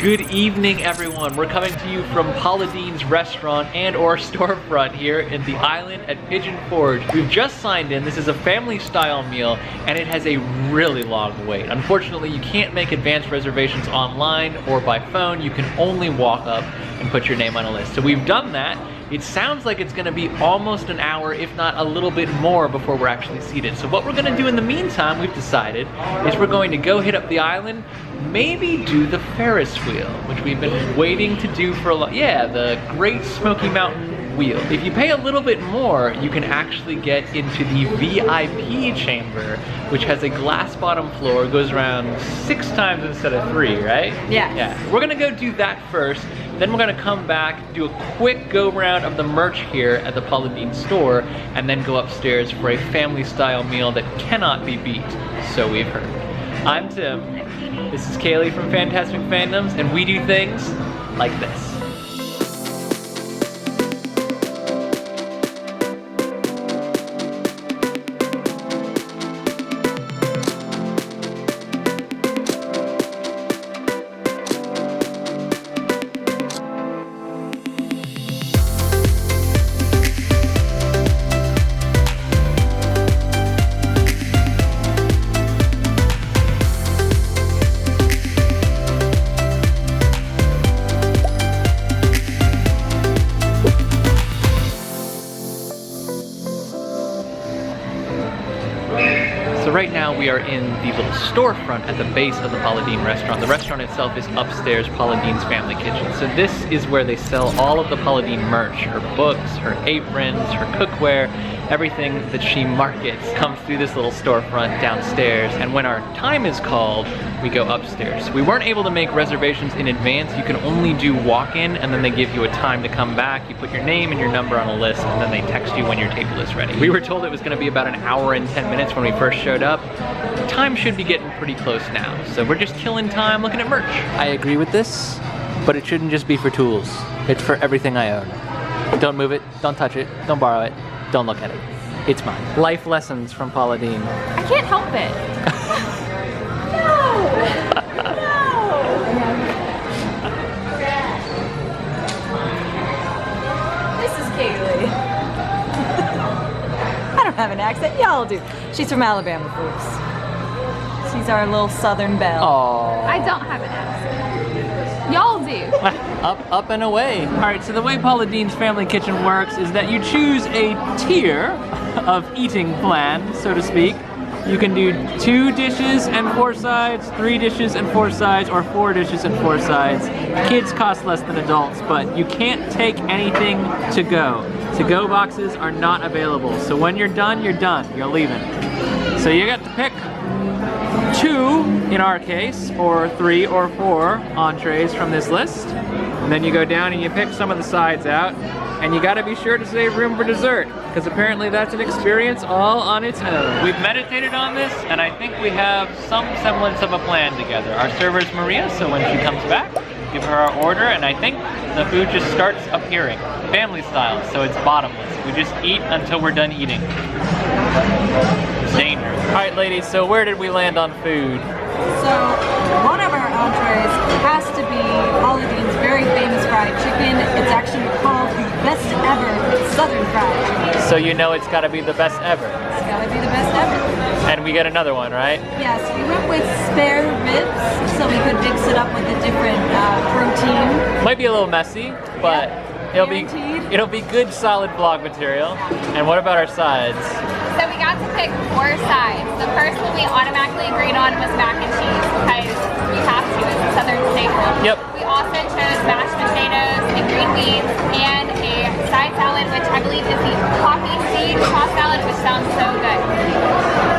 Good evening, everyone. We're coming to you from Paula Deen's restaurant and or storefront here in the island at Pigeon Forge. We've just signed in. This is a family style meal and it has a really long wait. Unfortunately, you can't make advanced reservations online or by phone. You can only walk up and put your name on a list. So we've done that. It sounds like it's gonna be almost an hour, if not a little bit more, before we're actually seated. So what we're gonna do in the meantime, we've decided, is we're going to go hit up the island, maybe do the Ferris wheel, which we've been waiting to do for a lot. Yeah, the Great Smoky Mountain Wheel. If you pay a little bit more, you can actually get into the VIP chamber, which has a glass bottom floor, goes around 6 times instead of 3, right? Yeah. Yeah. We're gonna go do that first, then we're gonna come back, do a quick go round of the merch here at the Paula Deen store, and then go upstairs for a family style meal that cannot be beat, so we've heard. I'm Tim. This is Kaylee from Fantastic Fandoms, and we do things like this. So right now we are in the little storefront at the base of the Paula Deen restaurant. The restaurant itself is upstairs, Paula Deen's family kitchen. So this is where they sell all of the Paula Deen merch, her books, her aprons, her cookware, everything that she markets comes through this little storefront downstairs. And when our time is called, we go upstairs. We weren't able to make reservations in advance. You can only do walk-in, and then they give you a time to come back. You put your name and your number on a list, and then they text you when your table is ready. We were told it was gonna be about an hour and 10 minutes when we first showed up. Time should be getting pretty close now. So we're just killing time looking at merch. I agree with this, but it shouldn't just be for tools. It's for everything I own. Don't move it, don't touch it, don't borrow it, don't look at it. It's mine. Life lessons from Paula Deen. I can't help it. No! This is Kaylee. I don't have an accent, y'all do. She's from Alabama, folks. She's our little southern belle. Aww. I don't have an accent. Y'all do. Up and away. All right, so the way Paula Deen's family kitchen works is that you choose a tier of eating plan, so to speak. You can do 2 dishes and 4 sides, 3 dishes and 4 sides, or 4 dishes and 4 sides. Kids cost less than adults, but you can't take anything to go. To-go boxes are not available, so when you're done, you're leaving. So you got to pick 2, in our case, or 3 or 4 entrees from this list. And then you go down and you pick some of the sides out. And you gotta be sure to save room for dessert, because apparently that's an experience all on its own. We've meditated on this, and I think we have some semblance of a plan together. Our server's Maria, so when she comes back, give her our order, and I think the food just starts appearing. Family style, so it's bottomless. We just eat until we're done eating. It's dangerous. All right, ladies, so where did we land on food? So, one of our entrees has to be Paula Deen's very famous fried chicken. It's actually called the best ever Southern fried chicken. So you know it's gotta be the best ever. It's gotta be the best ever. And we get another one, right? Yes, we went with spare ribs, so we could mix it up with a different protein. Might be a little messy, but it'll be good solid vlog material. And what about our sides? So we got to pick 4 sides. The first one we automatically agreed on was mac and cheese because we have to, it's a southern staple. Yep. We also chose mashed potatoes and green beans and a side salad, which I believe is the poppy seed tossed salad, which sounds so good.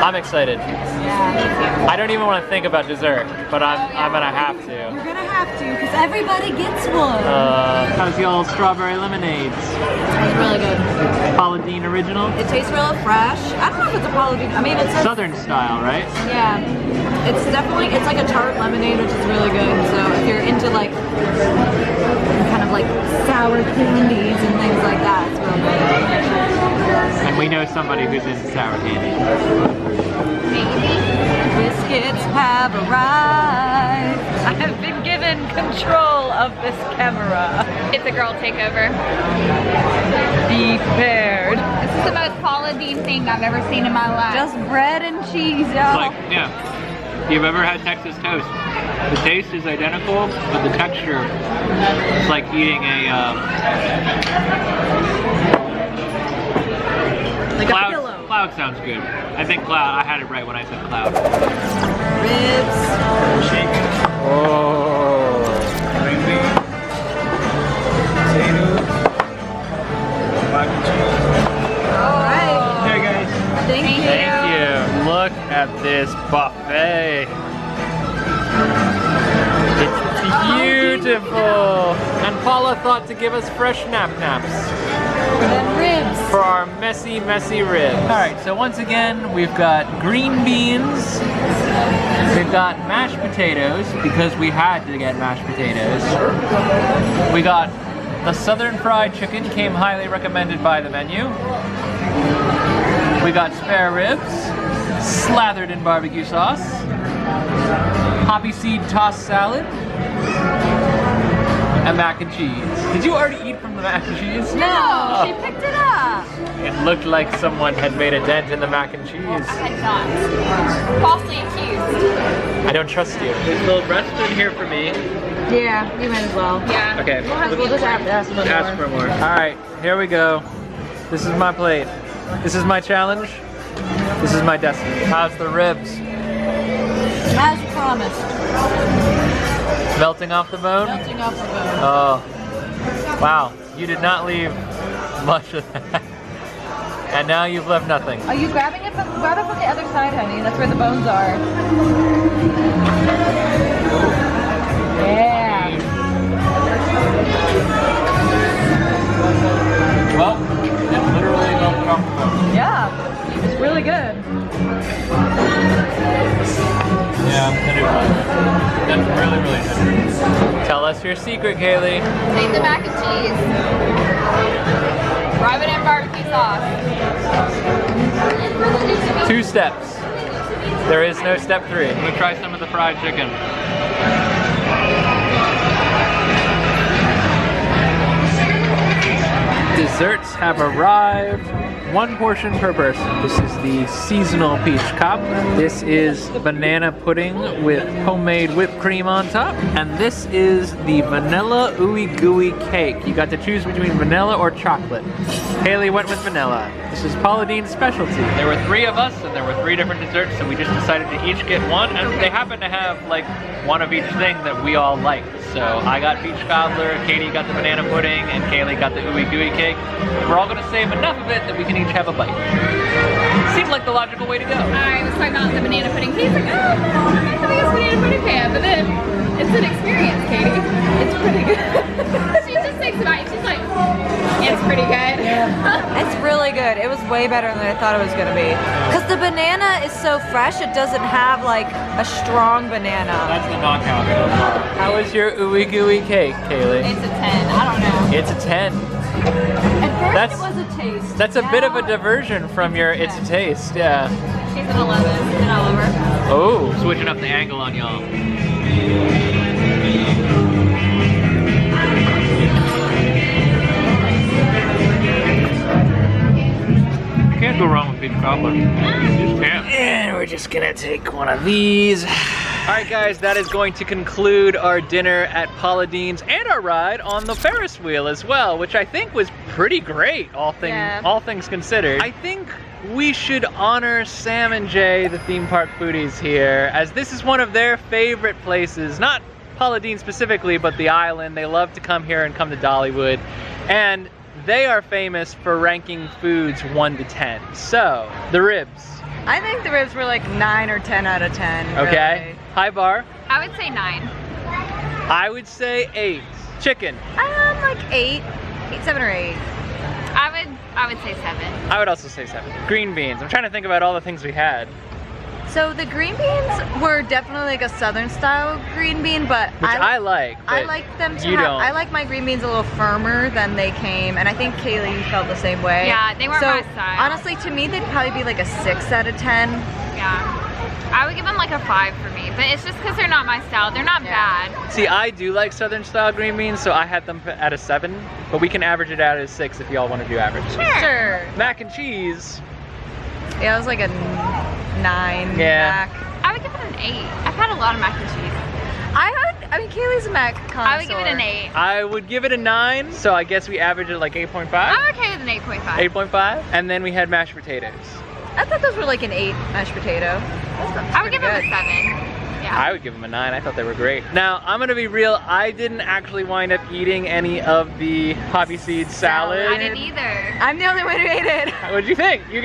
I'm excited. Yeah. I don't even want to think about dessert, but I'm gonna have to. You're gonna have to, because everybody gets one. How's the old strawberry lemonades? It's really good. Paula Deen original? It tastes real fresh. I don't know if it's a Paula Deen. I mean, it's Southern style, right? Yeah. It's definitely, it's like a tart lemonade, which is really good. So if you're into like, kind of like sour candies and things like that, it's real good. And we know somebody who's into sour candy. Biscuits have arrived. I have big been given control of this camera. It's a girl takeover. Be prepared. This is the most Paula Deen thing I've ever seen in my life. Just bread and cheese, y'all. Like, yeah. If you've ever had Texas toast, the taste is identical, but the texture is like eating a like cloud. a pillow. Cloud sounds good. I think cloud. I had it right when I said cloud. Ribs. Oh. Green beans, potatoes, mac and cheese. All right. Here, guys. Thank you. Thank you. Look at this buffet. It's beautiful. And Paula thought to give us fresh naps. And ribs. For our messy, messy ribs. All right, so once again, we've got green beans. We've got mashed potatoes, because we had to get mashed potatoes. We got the southern fried chicken, came highly recommended by the menu. We got spare ribs, slathered in barbecue sauce. Poppy seed tossed salad. And mac and cheese. Did you already eat from the mac and cheese? No, she picked it up. It looked like someone had made a dent in the mac and cheese. I had not. Falsely accused. I don't trust you. There's a little breast in here for me. Yeah, you might as well. Yeah. Okay. We'll just have to ask for more. Ask for more. All right, here we go. This is my plate. This is my challenge. This is my destiny. How's the ribs? As promised. Melting off the bone? Melting off the bone. Oh. Wow. You did not leave much of that. And now you've left nothing. Are you grabbing it from, grab it from the other side, honey? That's where the bones are. Yeah. Well, it literally melted off the bone. Yeah. It's really good. Yeah, it is. That's really, really good. Tell us your secret, Kaylee. Take the mac and cheese. Rub it in barbecue sauce. 2 steps. There is no step 3. I'm gonna try some of the fried chicken. Desserts have arrived. 1 portion per person. This is the seasonal peach cobbler. This is banana pudding with homemade whipped cream on top. And this is the vanilla ooey gooey cake. You got to choose between vanilla or chocolate. Kaylee went with vanilla. This is Paula Deen's specialty. There were 3 of us and there were 3 different desserts, so we just decided to each get one. And they happen to have like one of each thing that we all liked. So I got peach cobbler, Katie got the banana pudding, and Kaylee got the ooey gooey cake. We're all gonna save enough of it that we can each have a bite. Seemed like the logical way to go. I was talking about the banana pudding. He's like, oh, I'm not having this banana pudding fan, but then it's an experience, Katie. It's pretty good. She just takes a bite. She's like, it's pretty good. It's really good. It was way better than I thought it was going to be. Because the banana is so fresh, it doesn't have like a strong banana. That's the knockout so far. How was your ooey gooey cake, Kaylee? It's a 10. I don't know. It's a 10. At first That's- it was a taste. That's a bit of a diversion from your it's a taste, yeah. She's an 11 and all over. Oh, switching up the angle on y'all. You can't go wrong with peach cobbler. You just can't. And we're just gonna take one of these. All right, guys, that is going to conclude our dinner at Paula Deen's and our ride on the Ferris wheel as well, which I think was pretty great, all things considered. I think we should honor Sam and Jay, the theme park foodies here, as this is one of their favorite places, not Paula Deen specifically, but the island. They love to come here and come to Dollywood, and they are famous for ranking foods 1 to 10. So, the ribs. I think the ribs were like 9 or 10 out of 10. Okay. Really. High bar. I would say 9. I would say 8. Chicken. Like 8, 7 or 8. I would say 7. I would also say 7. Green beans. I'm trying to think about all the things we had. So the green beans were definitely like a southern style green bean, but Which I like. I but like them to you have, don't. I like my green beans a little firmer than they came, and I think Kaylee felt the same way. Yeah, they weren't so, my style. honestly, to me, they'd probably be like a 6 out of 10. Yeah. I would give them like a 5 for me, but it's just because they're not my style. They're not bad. See, I do like Southern style green beans, so I had them at a 7, but we can average it out as 6 if y'all want to do averages. Sure. Mac and cheese. Yeah, it was like a 9. Yeah. Mac. I would give it an 8. I've had a lot of mac and cheese. I mean, Kaylee's a Mac connoisseur. I would give it an 8. I would give it a 9, so I guess we average it like 8.5. I'm okay with an 8.5. 8.5, and then we had mashed potatoes. I thought those were like an 8 mashed potato. I would give them a 7. Yeah. I would give them a 9. I thought they were great. Now, I'm gonna be real. I didn't actually wind up eating any of the poppy seed salad. I didn't either. I'm the only one who ate it. What'd you think? You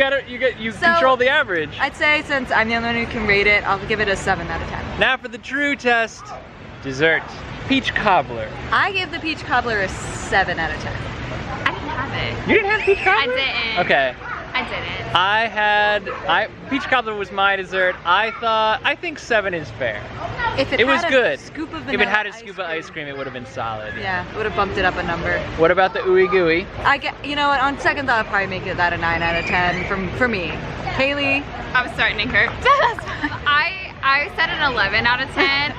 control the average. I'd say since I'm the only one who can rate it, I'll give it a 7 out of 10. Now for the true test, dessert. Peach cobbler. I give the peach cobbler a 7 out of 10. I didn't have it. You didn't have peach cobbler? I didn't. Okay. I didn't. Peach cobbler was my dessert. I think 7 is fair. If It was had a good. Scoop of If vanilla it had a scoop of ice cream, it would have been solid. Yeah, it would have bumped it up a number. What about the ooey gooey? You know what? On second thought, I'd probably make it that a 9 out of 10 for me. Kaylee. I was starting to hurt. I said an 11 out of 10.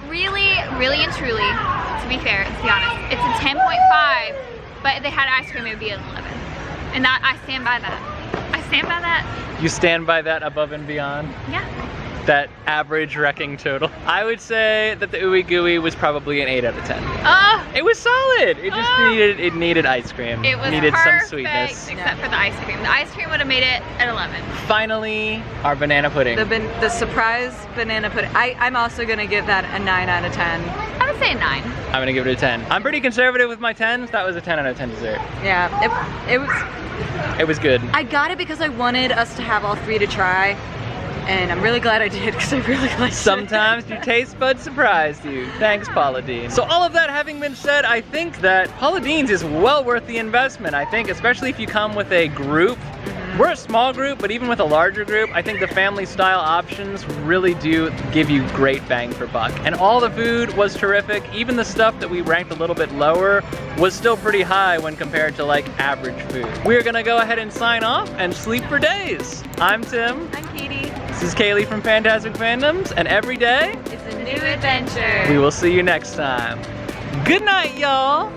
Really and truly, to be fair, to be honest, it's a 10.5, but if they had ice cream, it would be an 11. And that, I stand by that. I stand by that. You stand by that above and beyond? Yeah. That average wrecking total? I would say that the ooey gooey was probably an 8 out of 10. It was solid. It just needed ice cream. It was needed perfect, some sweetness. except for the ice cream. The ice cream would have made it an 11. Finally, our banana pudding. The surprise banana pudding. I'm also gonna give that a 9 out of 10. I would say a 9. I'm gonna give it a 10. I'm pretty conservative with my 10s. That was a 10 out of 10 dessert. Yeah, It was good. I got it because I wanted us to have all 3 to try. And I'm really glad I did because I really liked it. Sometimes your taste buds surprised you. Thanks, Paula Deen. So all of that having been said, I think that Paula Deen's is well worth the investment. I think especially if you come with a group. We're a small group, but even with a larger group, I think the family style options really do give you great bang for buck. And all the food was terrific. Even the stuff that we ranked a little bit lower was still pretty high when compared to like average food. We're gonna go ahead and sign off and sleep for days. I'm Tim. I'm Katie. This is Kaylee from Fantastic Fandoms, and every day, It's a new adventure. we will see you next time. Good night, y'all.